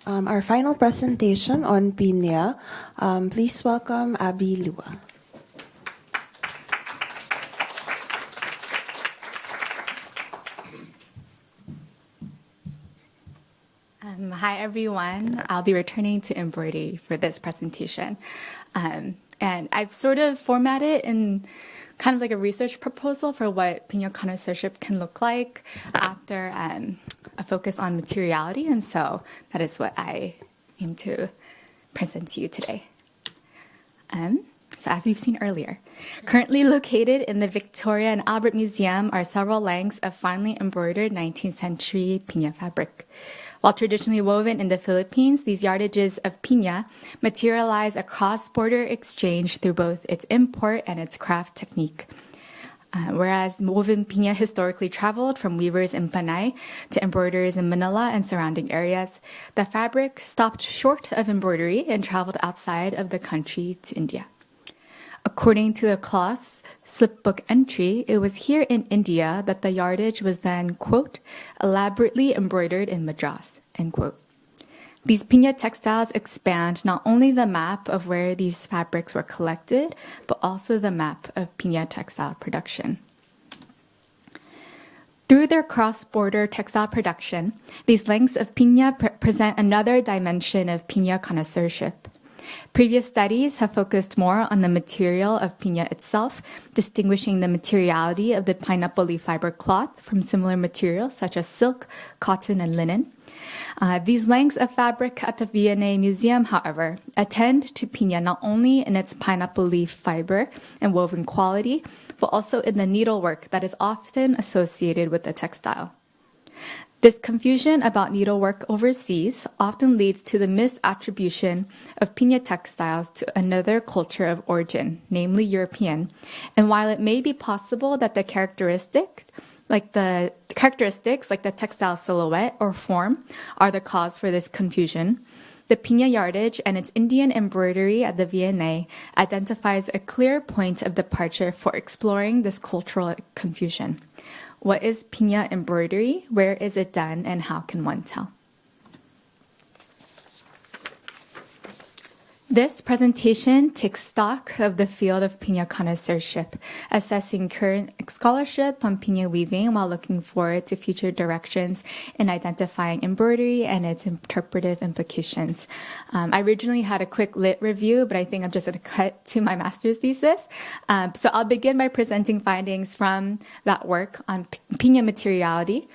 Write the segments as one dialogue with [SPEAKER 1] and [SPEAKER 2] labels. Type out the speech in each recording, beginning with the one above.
[SPEAKER 1] Our final presentation on Piña. Please welcome Abby Lua.
[SPEAKER 2] Hi, everyone. I'll be returning to embroidery for this presentation. And I've sort of formatted in kind of like a research proposal for what Piña connoisseurship can look like after a focus on materiality. And so that is what I aim to present to you today. So as we've seen earlier, currently located in the Victoria and Albert Museum are several lengths of finely embroidered 19th century piña fabric. While traditionally woven in the Philippines, these yardages of piña materialize a cross-border exchange through both its import and its craft technique. Whereas woven piña historically traveled from weavers in Panay to embroiderers in Manila and surrounding areas, the fabric stopped short of embroidery and traveled outside of the country to India. According to the cloth's slipbook entry, it was here in India that the yardage was then, quote, elaborately embroidered in Madras, end quote. These piña textiles expand not only the map of where these fabrics were collected, but also the map of piña textile production. Through their cross-border textile production, these lengths of piña present another dimension of piña connoisseurship. Previous studies have focused more on the material of piña itself, distinguishing the materiality of the pineapple leaf fiber cloth from similar materials such as silk, cotton, and linen. These lengths of fabric at the V&A Museum, however, attend to piña not only in its pineapple leaf fiber and woven quality, but also in the needlework that is often associated with the textile. This confusion about needlework overseas often leads to the misattribution of piña textiles to another culture of origin, namely European. And while it may be possible that the characteristics like the textile silhouette or form are the cause for this confusion, the piña yardage and its Indian embroidery at the V&A identifies a clear point of departure for exploring this cultural confusion. What is piña embroidery? Where is it done? And how can one tell? This presentation takes stock of the field of piña connoisseurship, assessing current scholarship on piña weaving while looking forward to future directions in identifying embroidery and its interpretive implications. I originally had a quick lit review, but I think I'm just going to cut to my master's thesis. So I'll begin by presenting findings from that work on piña materiality.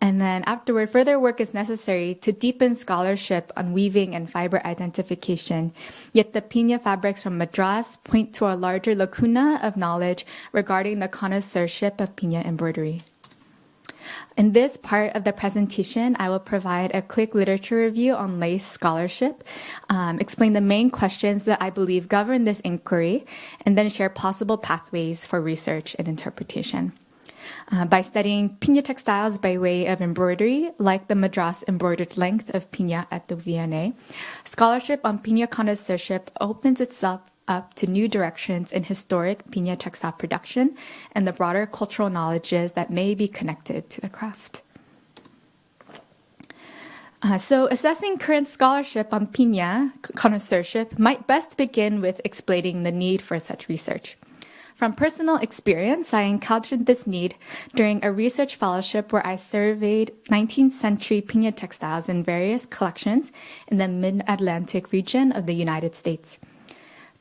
[SPEAKER 2] And then afterward, further work is necessary to deepen scholarship on weaving and fiber identification. Yet the piña fabrics from Madras point to a larger lacuna of knowledge regarding the connoisseurship of piña embroidery. In this part of the presentation, I will provide a quick literature review on lace scholarship, explain the main questions that I believe govern this inquiry, and then share possible pathways for research and interpretation. By studying piña textiles by way of embroidery, like the Madras embroidered length of piña at the V&A, scholarship on piña connoisseurship opens itself up to new directions in historic piña textile production and the broader cultural knowledges that may be connected to the craft. So assessing current scholarship on piña connoisseurship might best begin with explaining the need for such research. From personal experience, I encountered this need during a research fellowship where I surveyed 19th century piña textiles in various collections in the mid-Atlantic region of the United States.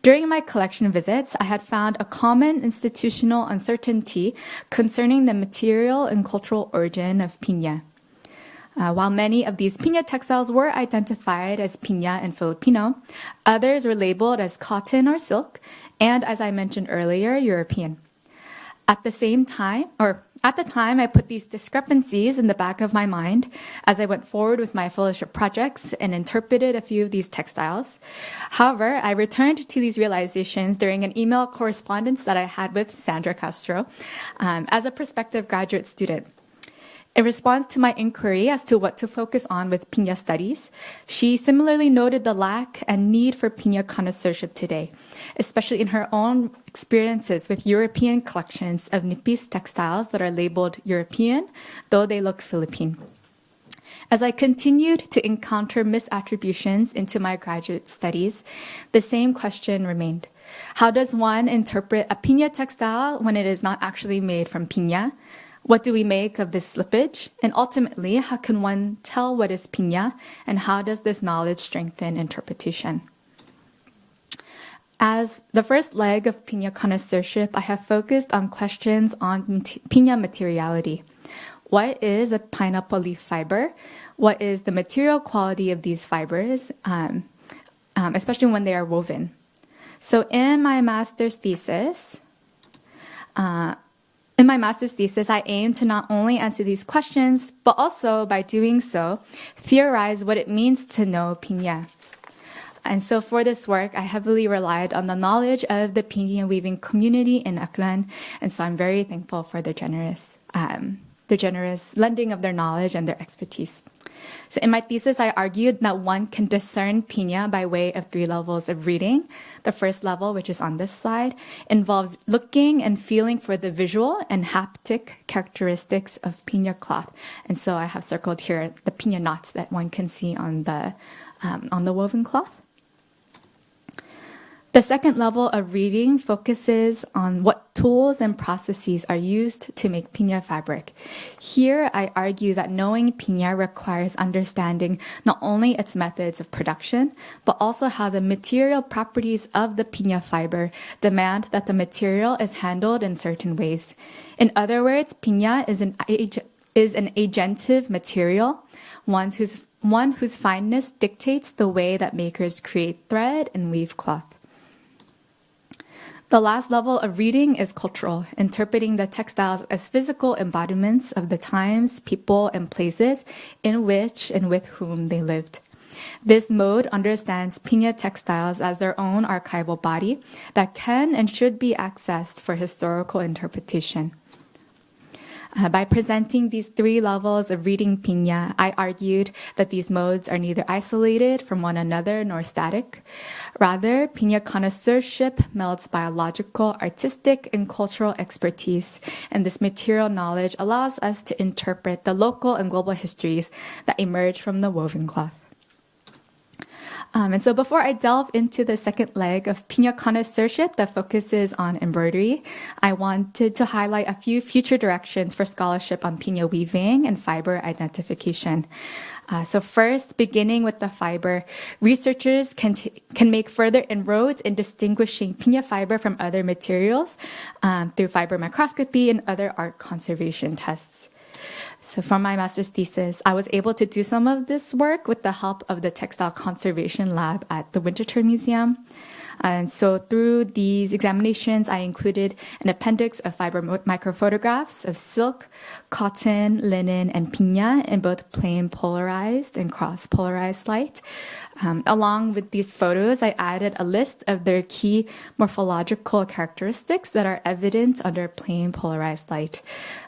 [SPEAKER 2] During my collection visits, I had found a common institutional uncertainty concerning the material and cultural origin of piña. While many of these piña textiles were identified as piña in Filipino, others were labeled as cotton or silk, and as I mentioned earlier, European. At the time, I put these discrepancies in the back of my mind as I went forward with my fellowship projects and interpreted a few of these textiles. However, I returned to these realizations during an email correspondence that I had with Sandra Castro as a prospective graduate student. In response to my inquiry as to what to focus on with piña studies, she similarly noted the lack and need for piña connoisseurship today, especially in her own experiences with European collections of nipis textiles that are labeled European, though they look Philippine. As I continued to encounter misattributions into my graduate studies, the same question remained. How does one interpret a piña textile when it is not actually made from piña? What do we make of this slippage? And ultimately, how can one tell what is piña, and how does this knowledge strengthen interpretation? As the first leg of Piña connoisseurship, I have focused on questions on piña materiality. What is a pineapple leaf fiber? What is the material quality of these fibers, especially when they are woven? So in my master's thesis, I aim to not only answer these questions, but also by doing so, theorize what it means to know piña. And so for this work, I heavily relied on the knowledge of the piña weaving community in Aklan, and so I'm very thankful for their generous lending of their knowledge and their expertise. So in my thesis, I argued that one can discern piña by way of 3 levels of reading. The first level, which is on this slide, involves looking and feeling for the visual and haptic characteristics of piña cloth. And so I have circled here the piña knots that one can see on the woven cloth. The second level of reading focuses on what tools and processes are used to make piña fabric. Here, I argue that knowing piña requires understanding not only its methods of production, but also how the material properties of the piña fiber demand that the material is handled in certain ways. In other words, piña is an agentive material, one whose fineness dictates the way that makers create thread and weave cloth. The last level of reading is cultural, interpreting the textiles as physical embodiments of the times, people, and places in which and with whom they lived. This mode understands piña textiles as their own archival body that can and should be accessed for historical interpretation. By presenting these 3 levels of reading piña, I argued that these modes are neither isolated from one another nor static. Rather, piña connoisseurship melds biological, artistic, and cultural expertise, and this material knowledge allows us to interpret the local and global histories that emerge from the woven cloth. And so before I delve into the second leg of Piña connoisseurship that focuses on embroidery, I wanted to highlight a few future directions for scholarship on Piña weaving and fiber identification. So first, beginning with the fiber, researchers can make further inroads in distinguishing Piña fiber from other materials through fiber microscopy and other art conservation tests. So for my master's thesis, I was able to do some of this work with the help of the Textile Conservation Lab at the Winterthur Museum. And so through these examinations, I included an appendix of fiber microphotographs of silk, cotton, linen, and piña in both plain polarized and cross-polarized light. Along with these photos, I added a list of their key morphological characteristics that are evident under plain polarized light.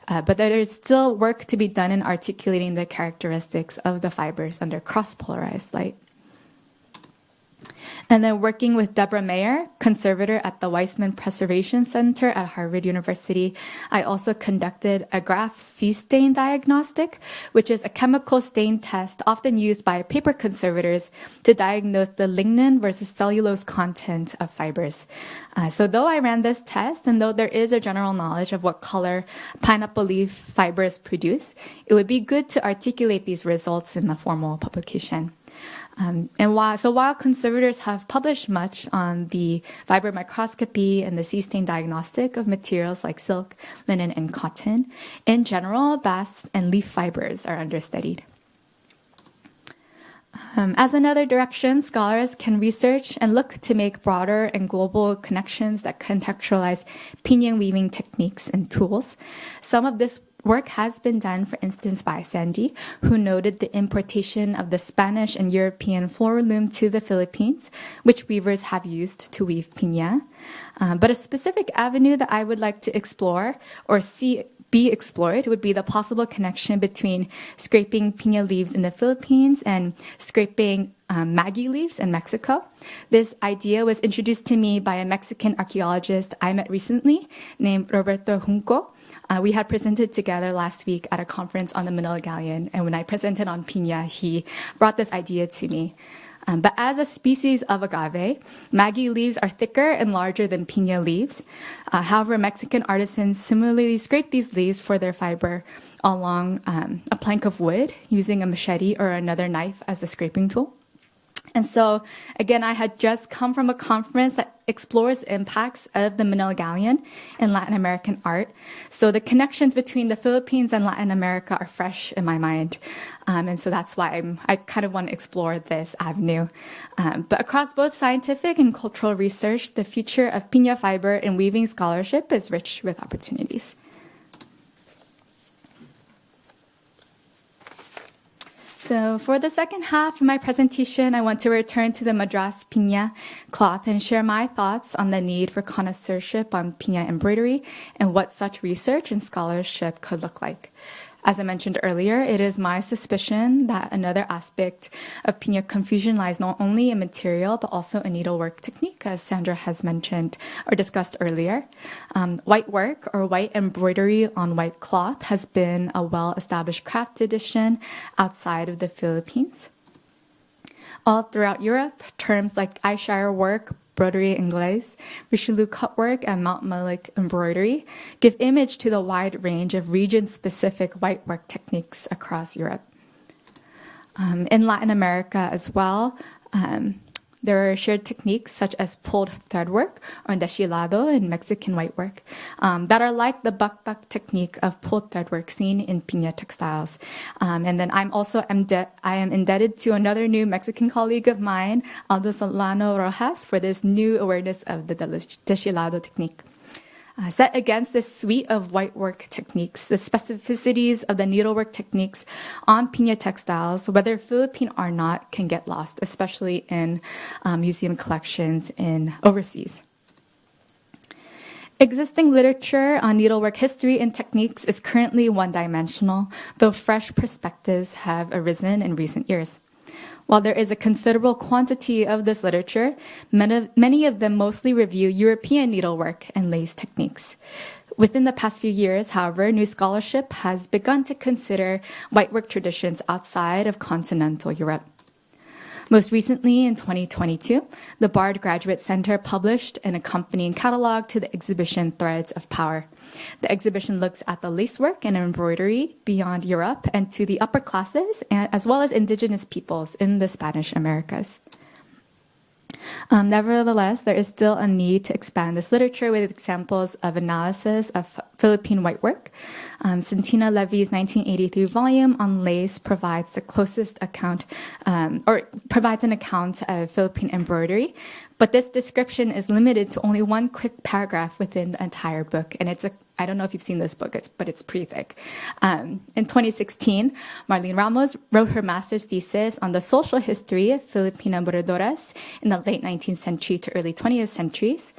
[SPEAKER 2] But there is still work to be done in articulating the characteristics of the fibers under cross-polarized light. And then working with Deborah Mayer, conservator at the Weissman Preservation Center at Harvard University, I also conducted a graph C-stain diagnostic, which is a chemical stain test often used by paper conservators to diagnose the lignin versus cellulose content of fibers. So though I ran this test, and though there is a general knowledge of what color pineapple leaf fibers produce, it would be good to articulate these results in the formal publication. While conservators have published much on the fiber microscopy and the C-stain diagnostic of materials like silk, linen, and cotton, in general, bast and leaf fibers are understudied. As another direction, scholars can research and look to make broader and global connections that contextualize piña weaving techniques and tools. Some of this work has been done, for instance, by Sandy, who noted the importation of the Spanish and European floor loom to the Philippines, which weavers have used to weave piña. But a specific avenue that I would like to explore or see be explored would be the possible connection between scraping piña leaves in the Philippines and scraping Maggie leaves in Mexico. This idea was introduced to me by a Mexican archaeologist I met recently named Roberto Junco. We had presented together last week at a conference on the Manila Galleon, and when I presented on Piña, he brought this idea to me. But as a species of agave, Maggie leaves are thicker and larger than piña leaves. However, Mexican artisans similarly scrape these leaves for their fiber along a plank of wood using a machete or another knife as a scraping tool. And so, again, I had just come from a conference that explores the impacts of the Manila Galleon in Latin American art. So the connections between the Philippines and Latin America are fresh in my mind. And so that's why I kind of want to explore this avenue. But across both scientific and cultural research, the future of piña fiber and weaving scholarship is rich with opportunities. So for the second half of my presentation, I want to return to the Madras Piña cloth and share my thoughts on the need for connoisseurship on Piña embroidery and what such research and scholarship could look like. As I mentioned earlier, it is my suspicion that another aspect of Piña confusion lies not only in material, but also in needlework technique, as Sandra has mentioned or discussed earlier. White work or white embroidery on white cloth has been a well-established craft tradition outside of the Philippines. All throughout Europe, terms like Ayrshire work, broderie anglaise, Richelieu cutwork, and Mount Malik embroidery give image to the wide range of region-specific whitework techniques across Europe. In Latin America as well, there are shared techniques such as pulled threadwork or deshilado in Mexican whitework that are like the bakbak technique of pulled threadwork seen in Piña textiles. And then I am indebted to another new Mexican colleague of mine, Aldo Solano Rojas, for this new awareness of the deshilado technique. Set against this suite of whitework techniques, the specificities of the needlework techniques on Piña textiles, whether Philippine or not, can get lost, especially in museum collections in overseas. Existing literature on needlework history and techniques is currently one-dimensional, though fresh perspectives have arisen in recent years. While there is a considerable quantity of this literature, many of them mostly review European needlework and lace techniques. Within the past few years, however, new scholarship has begun to consider whitework traditions outside of continental Europe. Most recently, in 2022, the Bard Graduate Center published an accompanying catalog to the exhibition Threads of Power. The exhibition looks at the lacework and embroidery beyond Europe and to the upper classes, as well as indigenous peoples in the Spanish Americas. Nevertheless, there is still a need to expand this literature with examples of analysis of Philippine whitework. Santina Levy's 1983 volume on lace provides the closest account, or provides an account of Philippine embroidery. But this description is limited to only one quick paragraph within the entire book. And I don't know if you've seen this book, but it's pretty thick. In 2016, Marlene Ramos wrote her master's thesis on the social history of Filipina bordadoras in the late 19th century to early 20th centuries.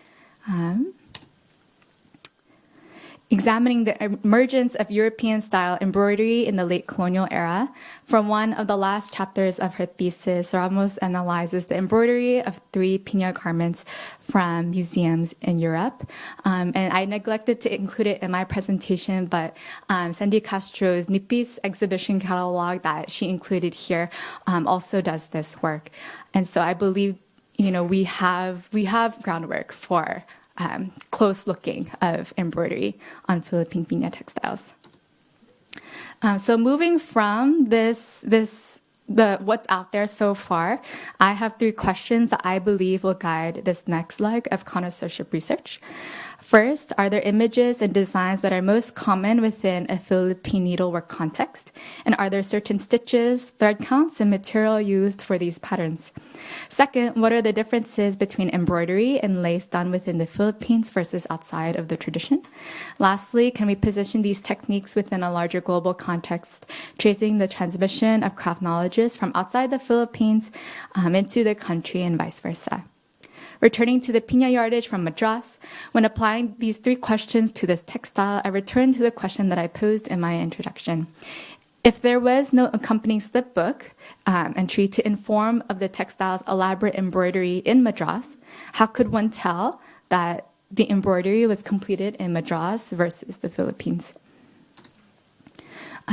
[SPEAKER 2] Examining the emergence of European-style embroidery in the late colonial era. From one of the last chapters of her thesis, Ramos analyzes the embroidery of 3 Piña garments from museums in Europe. And I neglected to include it in my presentation, but Sandy Castro's Nipis exhibition catalog that she included here also does this work. And so I believe, we have groundwork for close looking of embroidery on Philippine Piña textiles. So moving from what's out there so far, I have 3 questions that I believe will guide this next leg of connoisseurship research. First, are there images and designs that are most common within a Philippine needlework context? And are there certain stitches, thread counts, and material used for these patterns? Second, what are the differences between embroidery and lace done within the Philippines versus outside of the tradition? Lastly, can we position these techniques within a larger global context, tracing the transmission of craft knowledges from outside the Philippines into the country and vice versa? Returning to the Piña yardage from Madras, when applying these 3 questions to this textile, I return to the question that I posed in my introduction. If there was no accompanying slip book entry to inform of the textile's elaborate embroidery in Madras, how could one tell that the embroidery was completed in Madras versus the Philippines.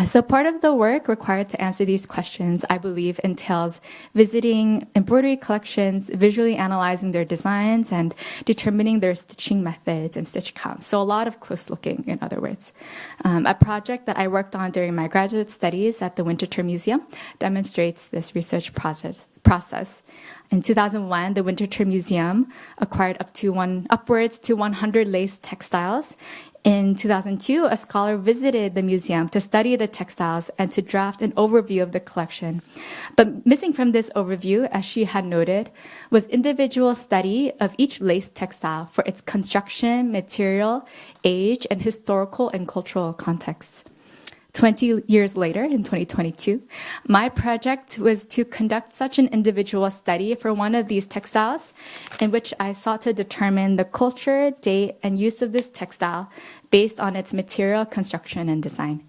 [SPEAKER 2] So part of the work required to answer these questions, I believe, entails visiting embroidery collections, visually analyzing their designs, and determining their stitching methods and stitch counts. So a lot of close looking, in other words. A project that I worked on during my graduate studies at the Winterthur Museum demonstrates this research process. In 2001, the Winterthur Museum acquired upwards to 100 lace textiles. In 2002, a scholar visited the museum to study the textiles and to draft an overview of the collection. But missing from this overview, as she had noted, was individual study of each lace textile for its construction, material, age, and historical and cultural contexts. 20 years later, in 2022, my project was to conduct such an individual study for one of these textiles, in which I sought to determine the culture, date, and use of this textile based on its material, construction, and design.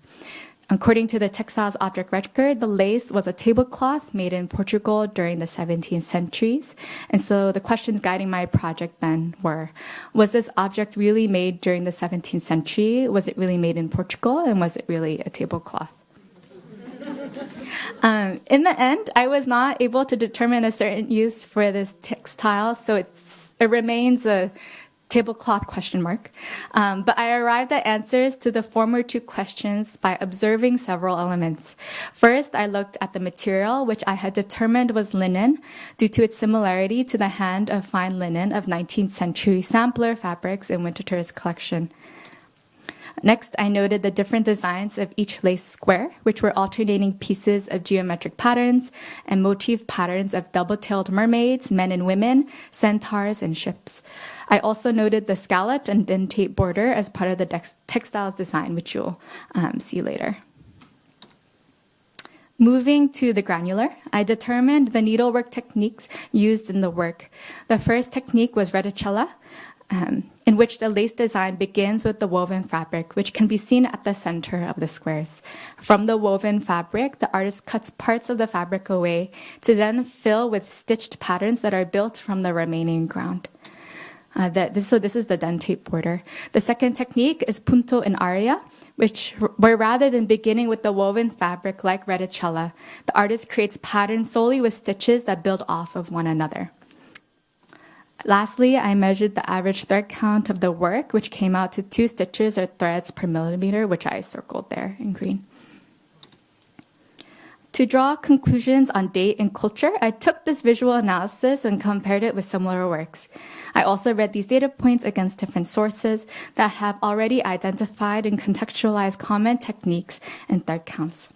[SPEAKER 2] According to the textile's object record, the lace was a tablecloth made in Portugal during the 17th centuries. And so the questions guiding my project then were, was this object really made during the 17th century? Was it really made in Portugal? And was it really a tablecloth? In the end, I was not able to determine a certain use for this textile, so it remains a tablecloth ? But I arrived at answers to the former two questions by observing several elements. First, I looked at the material, which I had determined was linen due to its similarity to the hand of fine linen of 19th century sampler fabrics in Winterthur's collection. Next, I noted the different designs of each lace square, which were alternating pieces of geometric patterns and motif patterns of double-tailed mermaids, men and women, centaurs, and ships. I also noted the scalloped and dentate border as part of the textile's design, which you'll see later. Moving to the granular, I determined the needlework techniques used in the work. The first technique was reticella, in which the lace design begins with the woven fabric, which can be seen at the center of the squares. From the woven fabric, the artist cuts parts of the fabric away to then fill with stitched patterns that are built from the remaining ground. So this is the dentate border. The second technique is punto in aria, where rather than beginning with the woven fabric like reticella, the artist creates patterns solely with stitches that build off of one another. Lastly, I measured the average thread count of the work, which came out to 2 stitches or threads per millimeter, which I circled there in green. To draw conclusions on date and culture, I took this visual analysis and compared it with similar works. I also read these data points against different sources that have already identified and contextualized common techniques and thread counts.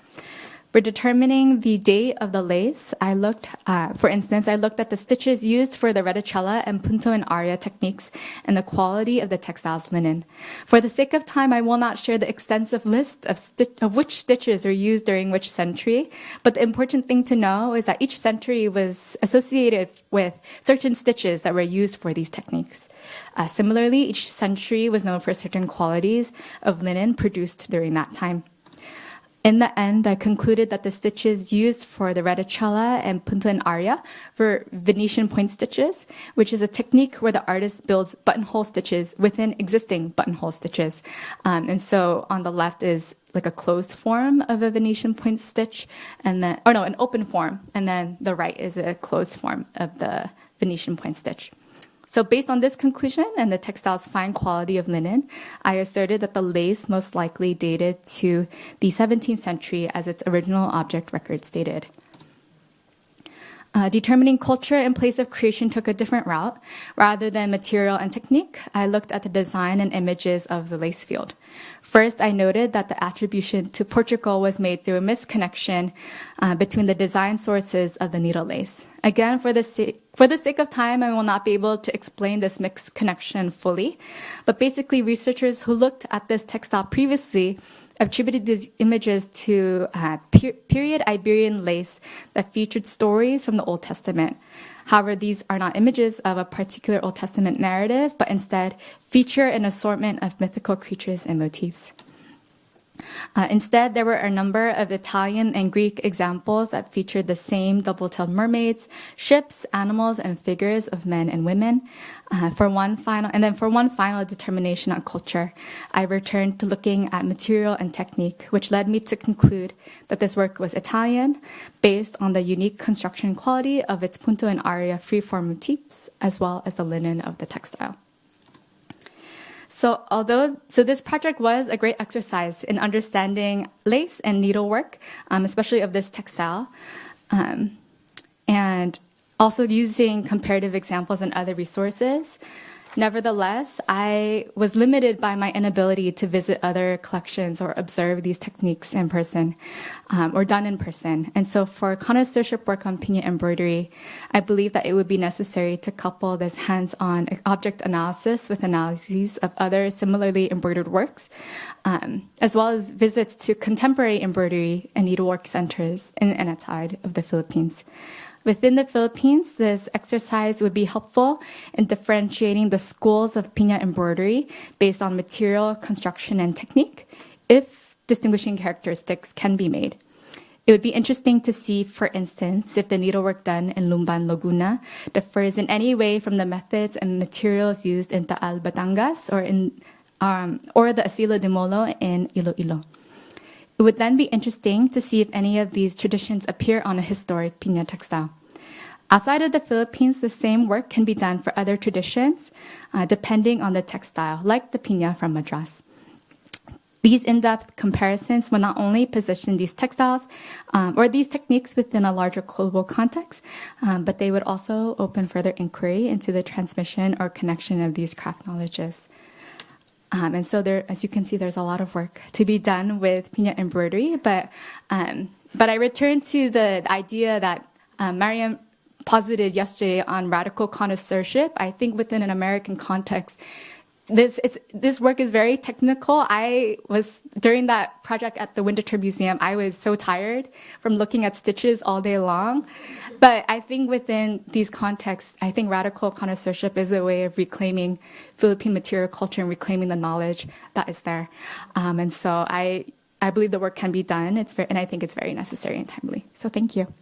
[SPEAKER 2] For determining the date of the lace, I looked at the stitches used for the reticella and punto and aria techniques and the quality of the textile's linen. For the sake of time, I will not share the extensive list of which stitches are used during which century, but the important thing to know is that each century was associated with certain stitches that were used for these techniques. Similarly, each century was known for certain qualities of linen produced during that time. In the end, I concluded that the stitches used for the reticella and punto and aria were Venetian point stitches, which is a technique where the artist builds buttonhole stitches within existing buttonhole stitches. And so on the left is like a closed form of a Venetian point stitch, an open form. And then the right is a closed form of the Venetian point stitch. So based on this conclusion and the textile's fine quality of linen, I asserted that the lace most likely dated to the 17th century as its original object record stated. Determining culture and place of creation took a different route. Rather than material and technique, I looked at the design and images of the lace field. First, I noted that the attribution to Portugal was made through a misconnection between the design sources of the needle lace. Again, for the sake of time, I will not be able to explain this mixed connection fully, but basically researchers who looked at this textile previously attributed these images to period Iberian lace that featured stories from the Old Testament. However, these are not images of a particular Old Testament narrative, but instead feature an assortment of mythical creatures and motifs. Instead, there were a number of Italian and Greek examples that featured the same double-tailed mermaids, ships, animals, and figures of men and women. For one final determination on culture, I returned to looking at material and technique, which led me to conclude that this work was Italian, based on the unique construction quality of its punto and aria freeform motifs, as well as the linen of the textile. So this project was a great exercise in understanding lace and needlework, especially of this textile, and also using comparative examples and other resources. Nevertheless, I was limited by my inability to visit other collections or observe these techniques in person, or done in person. And so for connoisseurship work on Piña embroidery, I believe that it would be necessary to couple this hands-on object analysis with analyses of other similarly embroidered works, as well as visits to contemporary embroidery and needlework centers in and outside of the Philippines. Within the Philippines, this exercise would be helpful in differentiating the schools of Piña embroidery based on material, construction, and technique, if distinguishing characteristics can be made. It would be interesting to see, for instance, if the needlework done in Lumban, Laguna differs in any way from the methods and materials used in Taal, Batangas, or the Asilo de Molo in Iloilo. It would then be interesting to see if any of these traditions appear on a historic Piña textile. Outside of the Philippines, the same work can be done for other traditions, depending on the textile, like the Piña from Madras. These in-depth comparisons will not only position these textiles or these techniques within a larger global context, but they would also open further inquiry into the transmission or connection of these craft knowledges. And so there, as you can see, there's a lot of work to be done with Piña embroidery, but I return to the idea that Mariam posited yesterday on radical connoisseurship. I think within an American context, this work is very technical. During that project at the Winterthur Museum, I was so tired from looking at stitches all day long. But I think within these contexts, I think radical connoisseurship is a way of reclaiming Philippine material culture and reclaiming the knowledge that is there. And so I believe the work can be done, and I think it's very necessary and timely. So thank you.